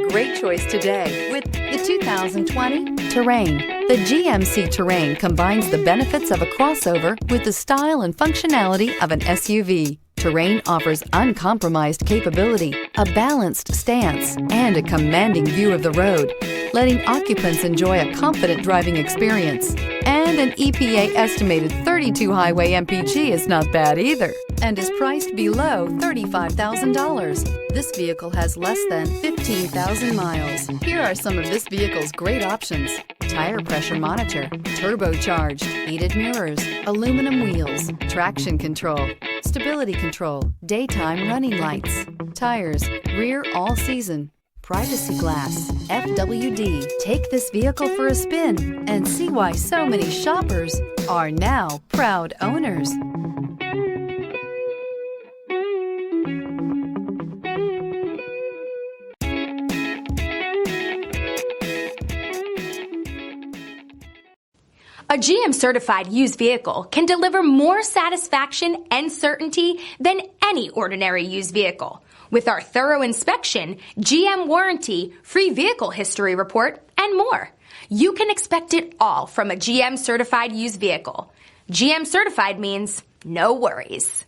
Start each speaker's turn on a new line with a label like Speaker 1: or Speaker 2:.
Speaker 1: great choice today with the 2020 Terrain. The GMC Terrain combines the benefits of a crossover with the style and functionality of an SUV. Terrain offers uncompromised capability, a balanced stance, and a commanding view of the road, letting occupants enjoy a confident driving experience. And an EPA estimated 32 highway MPG is not bad either, and is priced below $35,000. This vehicle has less than 15,000 miles. Here are some of this vehicle's great options: tire pressure monitor, turbocharged, heated mirrors, aluminum wheels, traction control, stability control, daytime running lights, tires, rear all-season, privacy glass, FWD. Take this vehicle for a spin and see why so many shoppers are now proud owners.
Speaker 2: A GM certified used vehicle can deliver more satisfaction and certainty than any ordinary used vehicle. With our thorough inspection, GM warranty, free vehicle history report, and more. You can expect it all from a GM certified used vehicle. GM certified means no worries.